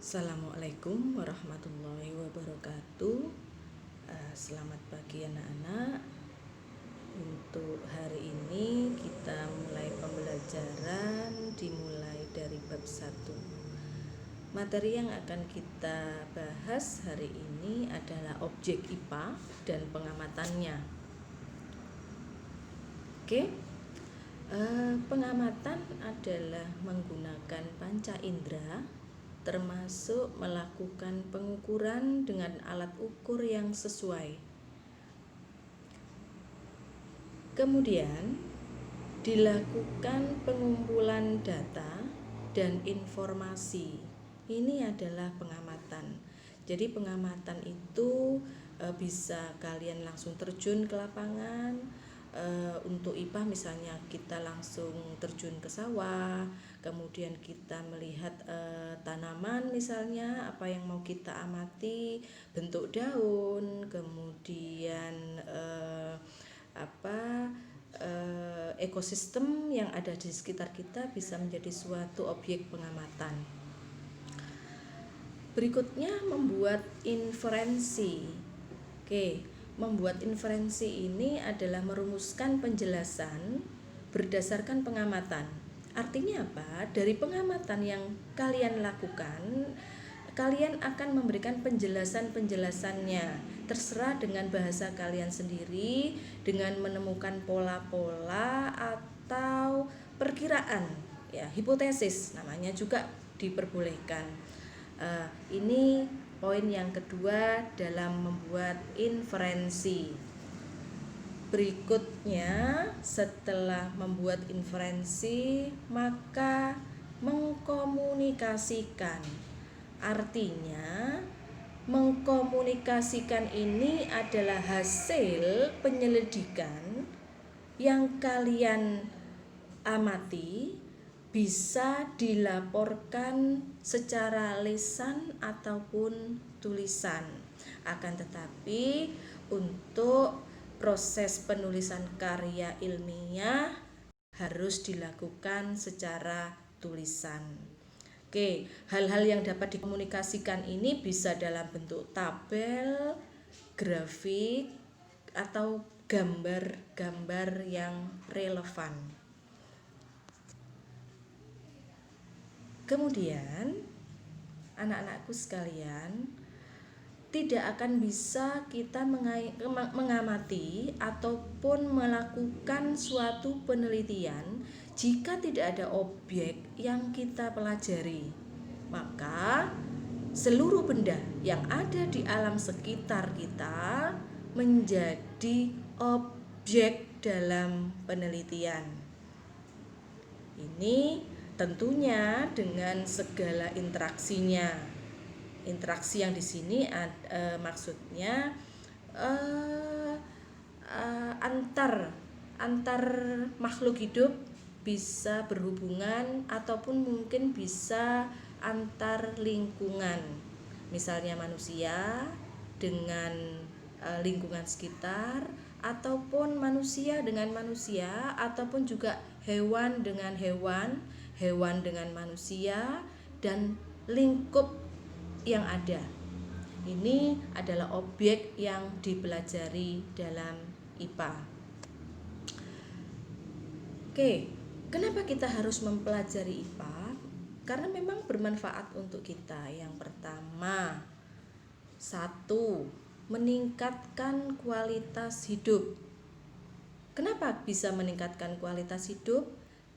Assalamualaikum warahmatullahi wabarakatuh. Selamat pagi anak-anak. Untuk hari ini kita mulai pembelajaran dimulai dari bab 1. Materi yang akan kita bahas hari ini adalah objek IPA dan pengamatannya. Oke. Pengamatan adalah menggunakan panca indera, termasuk melakukan pengukuran dengan alat ukur yang sesuai. Kemudian dilakukan pengumpulan data dan informasi. Ini adalah pengamatan. Jadi pengamatan itu bisa kalian langsung terjun ke lapangan. Untuk IPA misalnya kita langsung terjun ke sawah, kemudian kita melihat tanaman misalnya apa yang mau kita amati, bentuk daun, kemudian ekosistem yang ada di sekitar kita bisa menjadi suatu objek pengamatan. Berikutnya membuat inferensi. Membuat inferensi ini adalah merumuskan penjelasan berdasarkan pengamatan. Artinya apa? Dari pengamatan yang kalian lakukan, kalian akan memberikan penjelasannya. Terserah dengan bahasa kalian sendiri, dengan menemukan pola-pola atau perkiraan, ya, hipotesis namanya juga diperbolehkan. Ini poin yang kedua dalam membuat inferensi. Berikutnya, setelah membuat inferensi, maka mengkomunikasikan. Artinya, mengkomunikasikan ini adalah hasil penyelidikan yang kalian amati, bisa dilaporkan secara lisan ataupun tulisan. Akan tetapi untuk proses penulisan karya ilmiah harus dilakukan secara tulisan. Hal-hal yang dapat dikomunikasikan ini bisa dalam bentuk tabel, grafik, atau gambar-gambar yang relevan. Kemudian, anak-anakku sekalian, tidak akan bisa kita mengamati ataupun melakukan suatu penelitian jika tidak ada objek yang kita pelajari. Maka seluruh benda yang ada di alam sekitar kita menjadi objek dalam penelitian. Ini tentunya dengan segala interaksinya. Interaksi yang di sini maksudnya antar makhluk hidup bisa berhubungan ataupun mungkin bisa antar lingkungan. Misalnya manusia dengan lingkungan sekitar, ataupun manusia dengan manusia, ataupun juga hewan dengan hewan, hewan dengan manusia, dan lingkup yang ada. Ini adalah objek yang dipelajari dalam IPA. Kenapa kita harus mempelajari IPA? Karena memang bermanfaat untuk kita. Yang pertama, 1, meningkatkan kualitas hidup. Kenapa bisa meningkatkan kualitas hidup?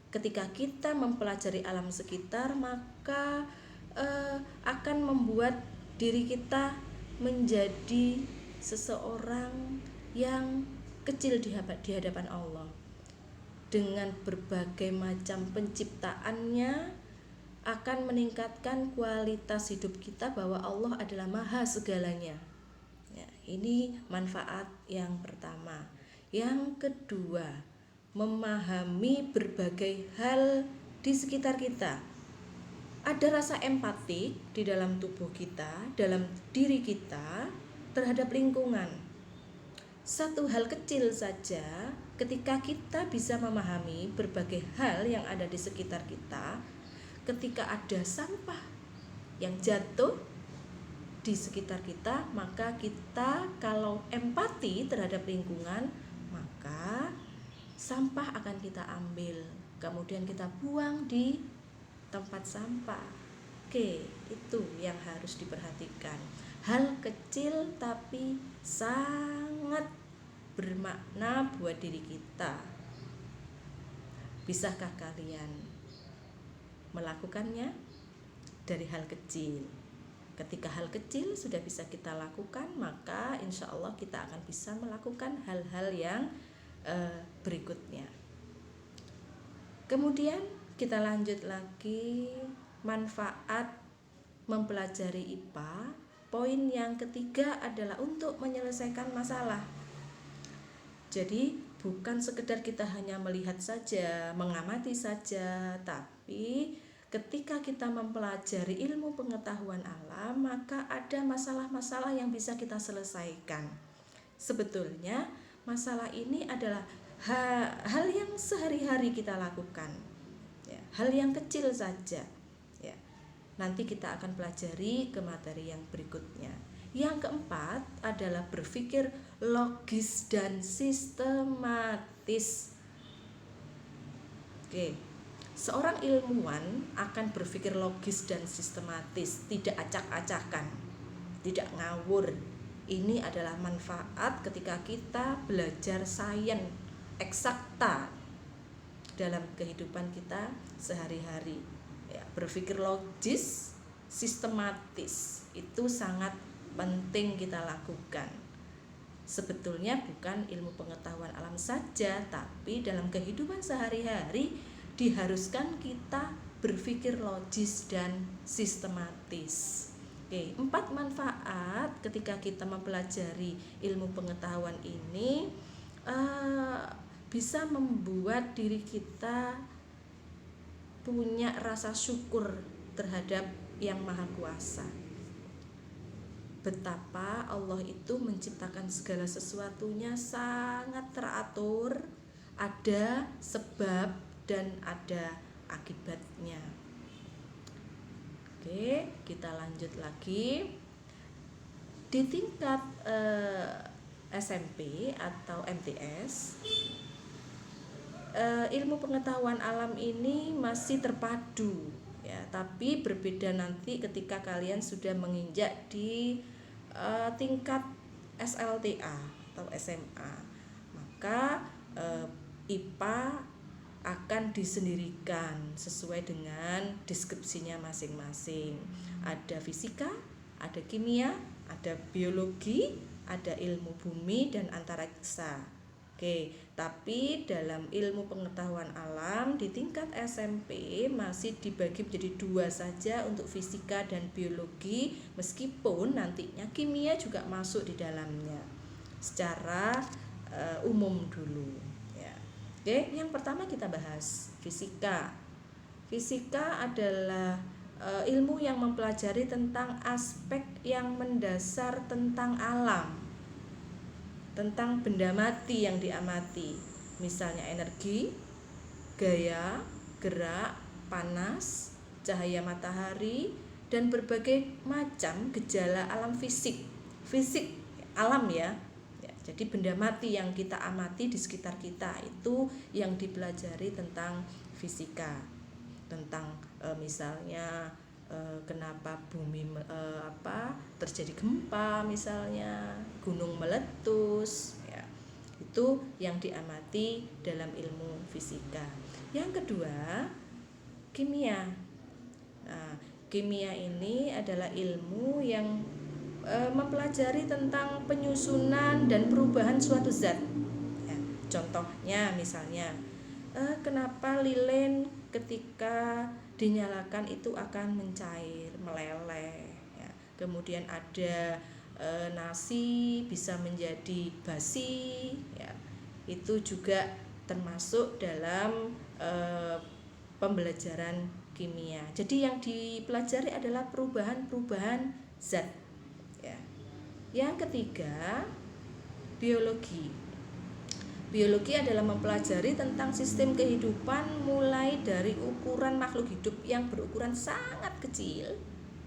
Ketika kita mempelajari alam sekitar, maka akan membuat diri kita menjadi seseorang yang kecil di hadapan Allah. Dengan berbagai macam penciptaannya akan meningkatkan kualitas hidup kita bahwa Allah adalah maha segalanya. Ya, ini manfaat yang pertama. Yang kedua, memahami berbagai hal di sekitar kita. Ada rasa empati di dalam tubuh kita, dalam diri kita terhadap lingkungan. Satu hal kecil saja, ketika kita bisa memahami berbagai hal yang ada di sekitar kita, ketika ada sampah yang jatuh di sekitar kita, maka kita kalau empati terhadap lingkungan, maka sampah akan kita ambil, kemudian kita buang di tempat sampah. Oke, itu yang harus diperhatikan. Hal kecil tapi sangat bermakna buat diri kita. Bisakah kalian melakukannya dari hal kecil? Ketika hal kecil sudah bisa kita lakukan, maka insya Allah kita akan bisa melakukan hal-hal yang berikutnya. Kemudian kita lanjut lagi, manfaat mempelajari IPA. Poin yang ketiga adalah untuk menyelesaikan masalah. Jadi bukan sekedar kita hanya melihat saja, mengamati saja, tapi ketika kita mempelajari ilmu pengetahuan alam, maka ada masalah-masalah yang bisa kita selesaikan. Sebetulnya masalah ini adalah hal yang sehari-hari kita lakukan, ya, hal yang kecil saja, ya. Nanti kita akan pelajari ke materi yang berikutnya. Yang keempat adalah berpikir logis dan sistematis. Oke, seorang ilmuwan akan berpikir logis dan sistematis, tidak acak-acakan, tidak ngawur. Ini adalah manfaat ketika kita belajar sains eksakta dalam kehidupan kita sehari-hari. Ya, berpikir logis, sistematis itu sangat penting kita lakukan. Sebetulnya bukan ilmu pengetahuan alam saja, tapi dalam kehidupan sehari-hari diharuskan kita berpikir logis dan sistematis. Oke, 4 manfaat ketika kita mempelajari ilmu pengetahuan ini bisa membuat diri kita punya rasa syukur terhadap Yang Maha Kuasa. Betapa Allah itu menciptakan segala sesuatunya sangat teratur, ada sebab dan ada akibatnya. Oke, kita lanjut lagi. Di tingkat SMP atau MTS, ilmu pengetahuan alam ini masih terpadu, ya, tapi berbeda nanti ketika kalian sudah menginjak di tingkat SLTA atau SMA. Maka IPA akan disendirikan sesuai dengan deskripsinya masing-masing. Ada fisika, ada kimia, ada biologi, ada ilmu bumi dan antariksa. Oke, tapi dalam ilmu pengetahuan alam di tingkat SMP masih dibagi menjadi 2 saja untuk fisika dan biologi, meskipun nantinya kimia juga masuk di dalamnya secara umum dulu, ya. Oke, yang pertama kita bahas fisika. Fisika adalah ilmu yang mempelajari tentang aspek yang mendasar tentang alam, tentang benda mati yang diamati, misalnya energi, gaya, gerak, panas, cahaya matahari, dan berbagai macam gejala alam fisik alam, ya. Jadi benda mati yang kita amati di sekitar kita itu yang dipelajari tentang fisika, tentang misalnya kenapa bumi terjadi gempa, misalnya gunung meletus, ya. Itu yang diamati dalam ilmu fisika. Yang kedua, kimia. Nah, kimia ini adalah ilmu yang mempelajari tentang penyusunan dan perubahan suatu zat, ya. Contohnya misalnya kenapa lilin ketika dinyalakan itu akan mencair, meleleh, ya. Kemudian ada nasi bisa menjadi basi, ya. Itu juga termasuk dalam pembelajaran kimia. Jadi yang dipelajari adalah perubahan zat, ya. Yang ketiga, biologi. Biologi adalah mempelajari tentang sistem kehidupan mulai dari ukuran makhluk hidup yang berukuran sangat kecil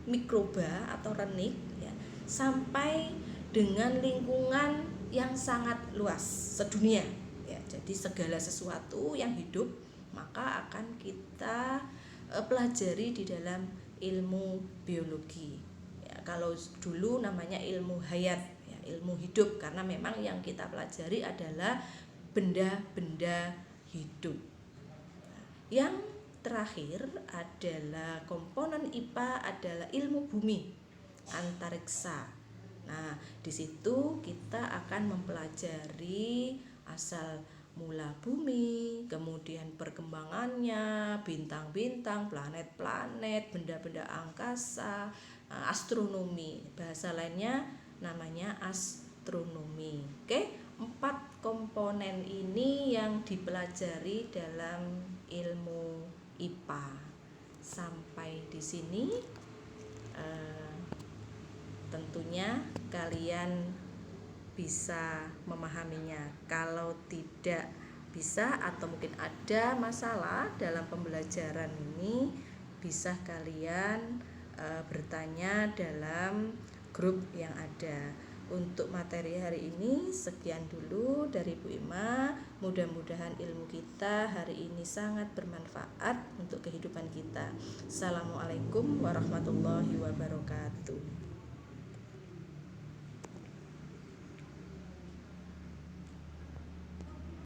mikroba atau renik ya, sampai dengan lingkungan yang sangat luas sedunia ya. Jadi segala sesuatu yang hidup maka akan kita pelajari di dalam ilmu biologi ya. Kalau dulu namanya ilmu hayat ya, ilmu hidup, karena memang yang kita pelajari adalah benda-benda hidup. Yang terakhir adalah komponen IPA adalah ilmu bumi, antariksa. Nah, di situ kita akan mempelajari asal mula bumi, kemudian perkembangannya, bintang-bintang, planet-planet, benda-benda angkasa, astronomi. Bahasa lainnya namanya astronomi. Oke, 4 komponen ini yang dipelajari dalam ilmu IPA. Sampai di sini tentunya kalian bisa memahaminya. Kalau tidak bisa atau mungkin ada masalah dalam pembelajaran ini, bisa kalian bertanya dalam grup yang ada. Untuk materi hari ini sekian dulu dari Bu Ima. Mudah-mudahan ilmu kita hari ini sangat bermanfaat untuk kehidupan kita. Assalamualaikum warahmatullahi wabarakatuh.